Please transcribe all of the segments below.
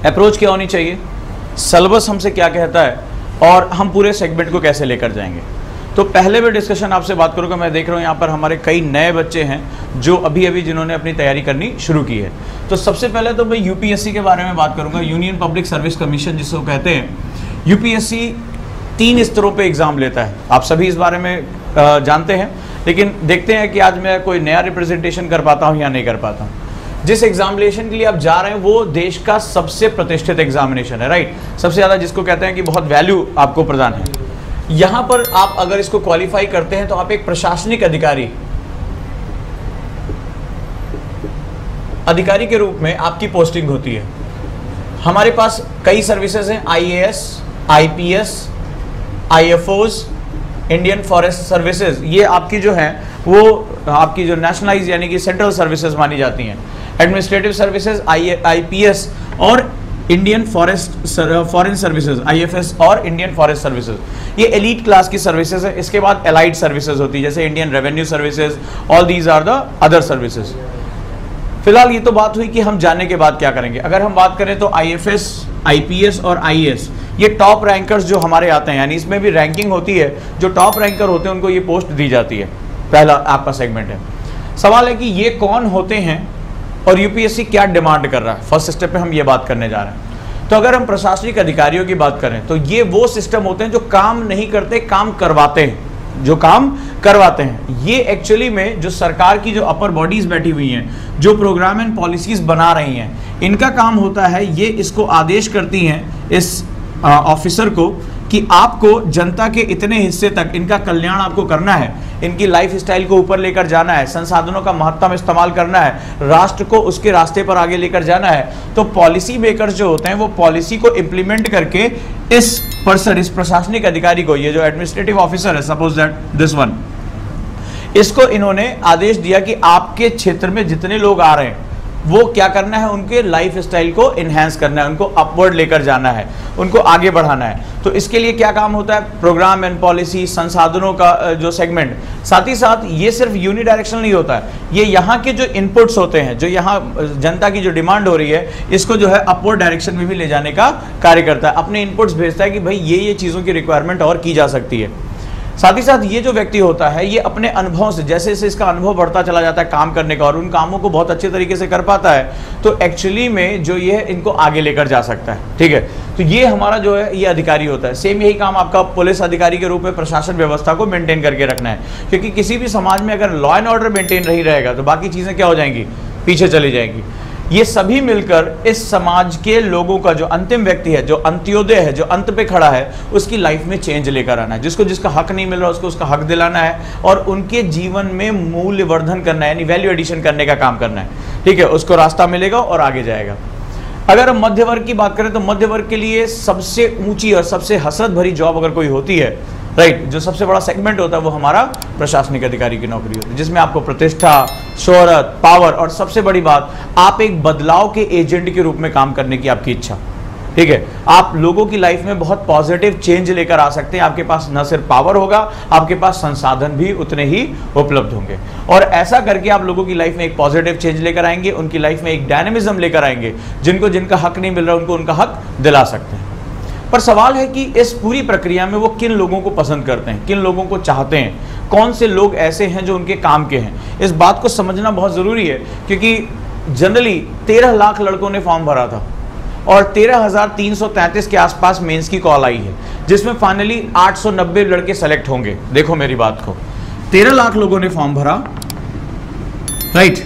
Approach क्या होनी चाहिए, सिलेबस हमसे क्या कहता है, और हम पूरे सेगमेंट को कैसे लेकर जाएंगे। तो पहले भी डिस्कशन आपसे बात करूंगा। मैं देख रहा हूँ यहाँ पर हमारे कई नए बच्चे हैं जो अभी जिन्होंने अपनी तैयारी करनी शुरू की है। तो सबसे पहले तो मैं यूपीएससी के बारे में बात करूंगा, यूनियन पब्लिक सर्विस कमीशन जिसको कहते हैं। यूपीएससी 3 स्तरों पे एग्जाम लेता है, आप सभी इस बारे में जानते हैं, लेकिन देखते हैं कि आज मैं कोई नया रिप्रेजेंटेशन कर पाता हूँ या नहीं कर पाता हूँ। जिस एग्जामिनेशन के लिए आप जा रहे हैं वो देश का सबसे प्रतिष्ठित एग्जामिनेशन है, राइट। सबसे ज़्यादा जिसको कहते हैं कि बहुत वैल्यू आपको प्रदान है। यहाँ पर आप अगर इसको क्वालिफाई करते हैं तो आप एक प्रशासनिक अधिकारी के रूप में आपकी पोस्टिंग होती है। हमारे पास कई सर्विसेज हैं, IAS, IPS, IFoS, Indian forest services, ये आपकी जो है वो आपकी जो नेशनलाइज यानी कि सेंट्रल सर्विसेज मानी जाती हैं। एडमिनिस्ट्रेटिव सर्विसेज आईपीएस और इंडियन फॉरेन सर्विसेज आईएफएस और इंडियन फॉरेस्ट सर्विसेज, ये एलीट क्लास की सर्विसेज है। इसके बाद एलाइड सर्विसेज होती है जैसे Indian revenue services, all these are the other services. फिलहाल ये तो बात हुई कि हम जाने के बाद क्या करेंगे। अगर हम बात करें तो आईएफएस, आईपीएस और आईएएस ये टॉप रैंकर्स जो हमारे आते हैं, यानी इसमें भी रैंकिंग होती है, जो टॉप रैंकर होते हैं उनको ये पोस्ट दी जाती है। पहला आपका सेगमेंट है। सवाल है कि ये कौन होते हैं और यूपीएससी क्या डिमांड कर रहा है। फर्स्ट स्टेप पे हम ये बात करने जा रहे हैं। तो अगर हम प्रशासनिक अधिकारियों की बात करें तो ये वो सिस्टम होते हैं जो काम नहीं करते, काम करवाते हैं, जो काम करवाते हैं। ये एक्चुअली में जो सरकार की जो अपर बॉडीज बैठी हुई हैं, जो प्रोग्राम एंड पॉलिसीज बना रही हैं, इनका काम होता है, ये इसको आदेश करती हैं इस ऑफिसर को कि आपको जनता के इतने हिस्से तक इनका कल्याण आपको करना है, इनकी लाइफ स्टाइल को ऊपर लेकर जाना है, संसाधनों का महत्तम इस्तेमाल करना है, राष्ट्र को उसके रास्ते पर आगे लेकर जाना है। तो पॉलिसी मेकर्स जो होते हैं वो पॉलिसी को इम्प्लीमेंट करके इस पर्सन, इस प्रशासनिक अधिकारी को, ये जो एडमिनिस्ट्रेटिव ऑफिसर है, सपोज दैट दिस वन, इसको इन्होंने आदेश दिया कि आपके क्षेत्र में जितने लोग आ रहे हैं वो क्या करना है, उनके लाइफ स्टाइल को इन्हेंस करना है, उनको अपवर्ड लेकर जाना है, उनको आगे बढ़ाना है। तो इसके लिए क्या काम होता है, प्रोग्राम एंड पॉलिसी, संसाधनों का जो सेगमेंट, साथ ही साथ ये सिर्फ यूनिडायरेक्शनल नहीं होता है, ये यहाँ के जो इनपुट्स होते हैं, जो यहाँ जनता की जो डिमांड हो रही है, इसको जो है अपवर्ड डायरेक्शन में भी ले जाने का कार्य करता है। अपने इनपुट्स भेजता है कि भाई ये चीज़ों की रिक्वायरमेंट और की जा सकती है। साथ ही साथ ये जो व्यक्ति होता है ये अपने अनुभव से, जैसे जैसे इसका अनुभव बढ़ता चला जाता है काम करने का और उन कामों को बहुत अच्छे तरीके से कर पाता है, तो एक्चुअली में जो ये इनको आगे लेकर जा सकता है। ठीक है, तो ये हमारा जो है ये अधिकारी होता है। सेम यही काम आपका पुलिस अधिकारी के रूप में प्रशासन व्यवस्था को मेंटेन करके रखना है, क्योंकि किसी भी समाज में अगर लॉ एंड ऑर्डर मेंटेन नहीं रहेगा तो बाकी चीज़ें क्या हो जाएंगी, पीछे चली जाएंगी। ये सभी मिलकर इस समाज के लोगों का जो अंतिम व्यक्ति है, जो अंत्योदय है, जो अंत पे खड़ा है, उसकी लाइफ में चेंज लेकर आना है। जिसको जिसका हक नहीं मिल रहा उसको उसका हक दिलाना है और उनके जीवन में मूल्य वर्धन करना है, यानी वैल्यू एडिशन करने का काम करना है। ठीक है, उसको रास्ता मिलेगा और आगे जाएगा। अगर हम मध्य वर्ग की बात करें तो मध्य वर्ग के लिए सबसे ऊंची और सबसे हसरत भरी जॉब अगर कोई होती है, राइट, जो सबसे बड़ा सेगमेंट होता है वो हमारा प्रशासनिक अधिकारी की नौकरी होती है, जिसमें आपको प्रतिष्ठा, शोहरत, पावर और सबसे बड़ी बात, आप एक बदलाव के एजेंट के रूप में काम करने की आपकी इच्छा। ठीक है, आप लोगों की लाइफ में बहुत पॉजिटिव चेंज लेकर आ सकते हैं। आपके पास न सिर्फ पावर होगा, आपके पास संसाधन भी उतने ही उपलब्ध होंगे और ऐसा करके आप लोगों की लाइफ में एक पॉजिटिव चेंज लेकर आएंगे, उनकी लाइफ में एक डायनेमिज्म लेकर आएंगे। जिनको जिनका हक नहीं मिल रहा उनको उनका हक दिला सकते हैं। पर सवाल है कि इस पूरी प्रक्रिया में वो किन लोगों को पसंद करते हैं, किन लोगों को चाहते हैं, कौन से लोग ऐसे हैं जो उनके काम के हैं। इस बात को समझना बहुत ज़रूरी है, क्योंकि जनरली 13 लाख लड़कों ने फॉर्म भरा था और 13,333 के आसपास मेंस की कॉल आई है, जिसमें फाइनली 890 लड़के सेलेक्ट होंगे। देखो मेरी बात को, 13 लाख लोगों ने फॉर्म भरा, राइट,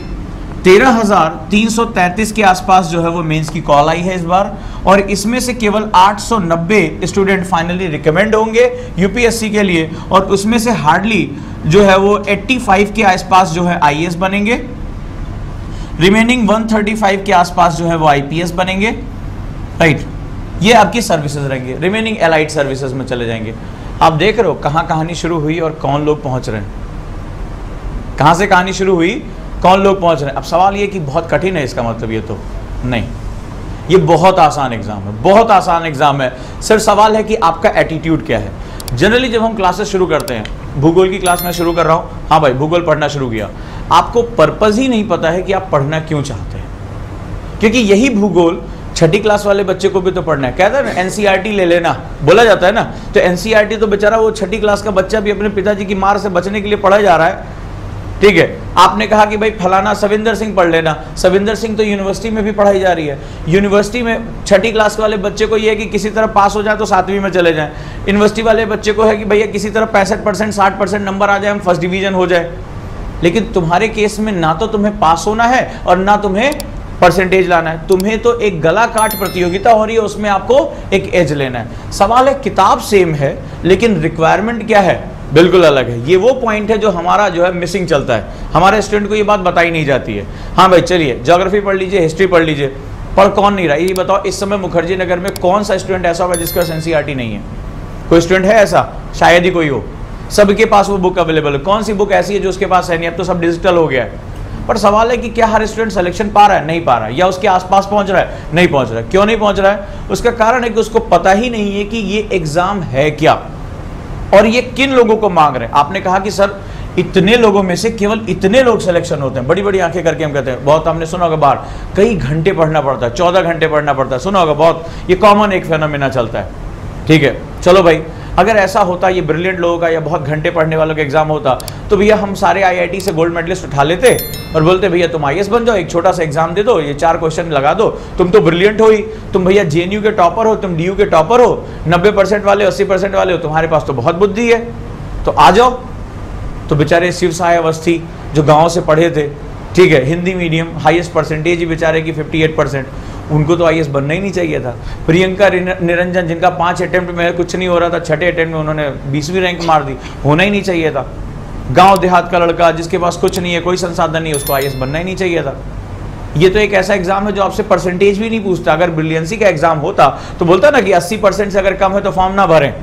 13,333 के आसपास जो है वो मेंस की कॉल आई है इस बार, और इसमें से केवल 890 स्टूडेंट फाइनली रिकमेंड होंगे यूपीएससी के लिए, और उसमें से हार्डली जो है वो 85 के आसपास जो है आईएएस बनेंगे, रिमेनिंग 135 के आसपास जो है वो आईपीएस बनेंगे, राइट। ये आपकी सर्विसेज रहेंगे, रिमेनिंग एलाइड सर्विसेज में चले जाएंगे। आप देख रहे हो कहाँ कहानी शुरू हुई और कौन लोग पहुंच रहे हैं, कहाँ से कहानी शुरू हुई, कौन लोग पहुंच रहे हैं। अब सवाल ये कि बहुत कठिन है, इसका मतलब ये तो नहीं, ये बहुत आसान एग्जाम है, बहुत आसान एग्जाम है। सिर्फ सवाल है कि आपका एटीट्यूड क्या है। जनरली जब हम क्लासेस शुरू करते हैं, भूगोल की क्लास में शुरू कर रहा हूँ, हाँ भाई भूगोल पढ़ना शुरू किया, आपको पर्पस ही नहीं पता है कि आप पढ़ना क्यों चाहते हैं, क्योंकि यही भूगोल छठी क्लास वाले बच्चे को भी तो पढ़ना है, कहता है ना एनसीईआरटी ले लेना, बोला जाता है ना। तो एनसीईआरटी तो बेचारा वो छठी क्लास का बच्चा भी अपने पिताजी की मार से बचने के लिए पढ़ा जा रहा है, ठीक है। आपने कहा कि भाई फलाना सविंदर सिंह पढ़ लेना, सविंदर सिंह तो यूनिवर्सिटी में भी पढ़ाई जा रही है। यूनिवर्सिटी में छठी क्लास वाले बच्चे को ये है कि किसी तरह पास हो जाए तो 7वीं में चले जाएं। यूनिवर्सिटी वाले बच्चे को है कि भैया किसी तरह 65% 60% नंबर आ जाए, हम फर्स्ट डिवीजन हो जाए। लेकिन तुम्हारे केस में ना तो तुम्हें पास होना है और ना तुम्हें परसेंटेज लाना है, तुम्हें तो एक गला काट प्रतियोगिता हो रही है, उसमें आपको एक एज लेना है। सवाल है किताब सेम है लेकिन रिक्वायरमेंट क्या है, बिल्कुल अलग है। ये वो पॉइंट है जो हमारा जो है मिसिंग चलता है, हमारे स्टूडेंट को ये बात बताई नहीं जाती है। हाँ भाई चलिए ज्योग्राफी पढ़ लीजिए, हिस्ट्री पढ़ लीजिए, पढ़ कौन नहीं रहा ये बताओ। इस समय मुखर्जी नगर में कौन सा स्टूडेंट ऐसा होगा जिसके पास एनसीईआरटी नहीं है? कोई स्टूडेंट है ऐसा? शायद ही कोई हो, सबके पास वो बुक अवेलेबल है। कौन सी बुक ऐसी है जो उसके पास है नहीं? अब तो सब डिजिटल हो गया है। पर सवाल है कि क्या हर स्टूडेंट सिलेक्शन पा रहा है? नहीं पा रहा है, या उसके आसपास पहुंच रहा है? नहीं पहुंच रहा है। क्यों नहीं पहुंच रहा है? उसका कारण है कि उसको पता ही नहीं है कि ये एग्जाम है क्या और ये किन लोगों को मांग रहे हैं। आपने कहा कि सर इतने लोगों में से केवल इतने लोग सिलेक्शन होते हैं, बड़ी बड़ी आंखें करके हम कहते हैं। बहुत हमने सुना होगा बाहर कई घंटे पढ़ना पड़ता है, 14 घंटे पढ़ना पड़ता है, सुना होगा बहुत, ये कॉमन एक फेनोमेना चलता है, ठीक है। चलो भाई अगर ऐसा होता, ये ब्रिलियंट लोगों का या बहुत घंटे पढ़ने वालों का एग्जाम होता, तो भैया हम सारे आईआईटी से गोल्ड मेडलिस्ट उठा लेते और बोलते भैया तुम आईएएस बन जाओ, एक छोटा सा एग्जाम दे दो, ये 4 क्वेश्चन लगा दो, तुम तो ब्रिलियंट हो ही, तुम भैया जेएनयू के टॉपर हो, तुम डीयू के टॉपर हो, 90% वाले 80% वाले हो, तुम्हारे पास तो बहुत बुद्धि है, तो आ जाओ। तो बेचारे शिव साय अवस्थी जो गाँव से पढ़े थे, ठीक है, हिंदी मीडियम, हाईएस्ट परसेंटेज ही बेचारे की 58%, उनको तो आईएएस बनना ही नहीं चाहिए था। प्रियंका निरंजन जिनका 5 अटेम्प्ट में कुछ नहीं हो रहा था, 6ठे अटेम्प्ट में उन्होंने 20वीं रैंक मार दी, होना ही नहीं चाहिए था। गांव देहात का लड़का जिसके पास कुछ नहीं है, कोई संसाधन नहीं है, उसको आईएएस बनना ही नहीं चाहिए था। ये तो एक ऐसा एग्जाम है जो आपसे परसेंटेज भी नहीं पूछता। अगर ब्रिलियंसी का एग्जाम होता तो बोलता ना कि 80% से अगर कम है तो फॉर्म ना भरें।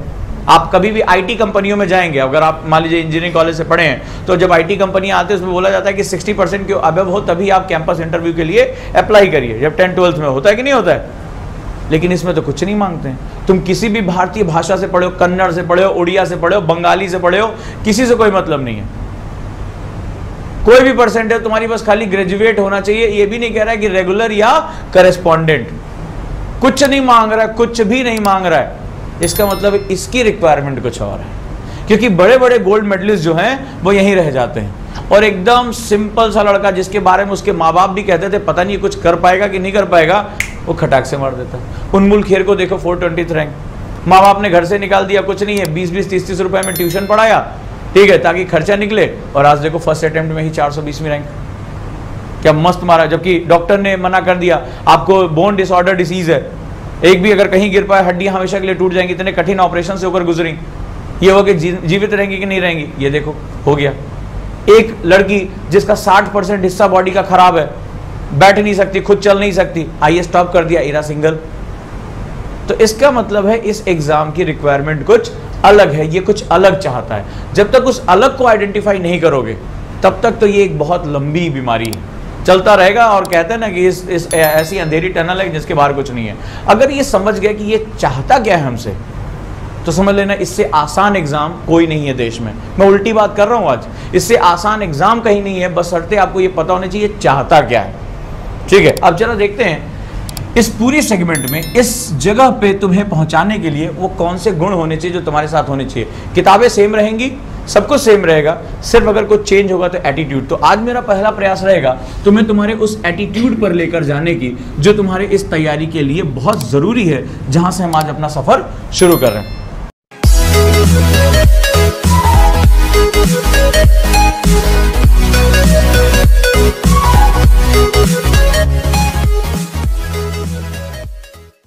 आप कभी भी आईटी कंपनियों में जाएंगे, अगर आप मान लीजिए इंजीनियरिंग कॉलेज से पढ़े हैं, तो जब आईटी कंपनी आते हैं उसमें बोला जाता है कि 60% के अबव हो तभी आप कैंपस इंटरव्यू के लिए अप्लाई करिए, जब 10th-12th में होता है कि नहीं होता है। लेकिन इसमें तो कुछ नहीं मांगते हैं। तुम किसी भी भारतीय भाषा से पढ़े हो, कन्नड़ से पढ़े हो, उड़िया से पढ़े हो, बंगाली से पढ़े हो, किसी से कोई मतलब नहीं है। कोई भी परसेंट है तुम्हारी, बस खाली ग्रेजुएट होना चाहिए। ये भी नहीं कह रहा है कि रेगुलर या करेस्पॉन्डेंट, कुछ नहीं मांग रहा है, कुछ भी नहीं मांग रहा है। इसका मतलब इसकी रिक्वायरमेंट कुछ और है, क्योंकि बड़े बड़े गोल्ड मेडलिस्ट जो हैं वो यहीं रह जाते हैं। और एकदम सिंपल सा लड़का जिसके बारे में उसके माँ बाप भी कहते थे पता नहीं कुछ कर पाएगा कि नहीं कर पाएगा, वो खटाक से मार देता है। उन्मुल खेर को देखो 420th रैंक, माँ बाप ने घर से निकाल दिया, कुछ नहीं है, 20-20, 30-30 रुपए में ट्यूशन पढ़ाया, ठीक है, ताकि खर्चा निकले, और आज देखो फर्स्ट अटेम्प्ट में ही 420वीं रैंक। क्या मस्त मारा, जबकि डॉक्टर ने मना कर दिया आपको बोन डिसऑर्डर डिसीज है, एक भी अगर कहीं गिर पाए हड्डियां हमेशा के लिए टूट जाएंगी, इतने कठिन ऑपरेशन से होकर गुजरी, ये हो कि जीवित रहेंगी कि नहीं रहेंगी, ये देखो हो गया। एक लड़की जिसका 60% हिस्सा बॉडी का खराब है, बैठ नहीं सकती, खुद चल नहीं सकती, आईएएस स्टॉप कर दिया, इरा सिंगल। तो इसका मतलब है इस एग्जाम की रिक्वायरमेंट कुछ अलग है, ये कुछ अलग चाहता है। जब तक उस अलग को आइडेंटिफाई नहीं करोगे तब तक तो ये एक बहुत लंबी बीमारी है, चलता रहेगा। और कहते हैं ना कि इस ऐसी अंधेरी टनल है जिसके बाहर कुछ नहीं है। अगर ये समझ गया कि ये चाहता क्या है हमसे, तो समझ लेना इससे आसान एग्जाम कोई नहीं है देश में। मैं उल्टी बात कर रहा हूं आज, इससे आसान एग्जाम कहीं नहीं है, बशर्ते आपको ये पता होना चाहिए चाहता क्या है, ठीक है। अब जरा देखते हैं इस पूरी सेगमेंट में इस जगह पे तुम्हें पहुंचाने के लिए वो कौन से गुण होने चाहिए जो तुम्हारे साथ होने चाहिए। किताबें सेम रहेंगी, सब कुछ सेम रहेगा, सिर्फ अगर कुछ चेंज होगा तो एटीट्यूड। तो आज मेरा पहला प्रयास रहेगा तुम्हें तुम्हारे उस एटीट्यूड पर लेकर जाने की जो तुम्हारे इस तैयारी के लिए बहुत जरूरी है, जहां से हम आज अपना सफर शुरू कर रहे हैं।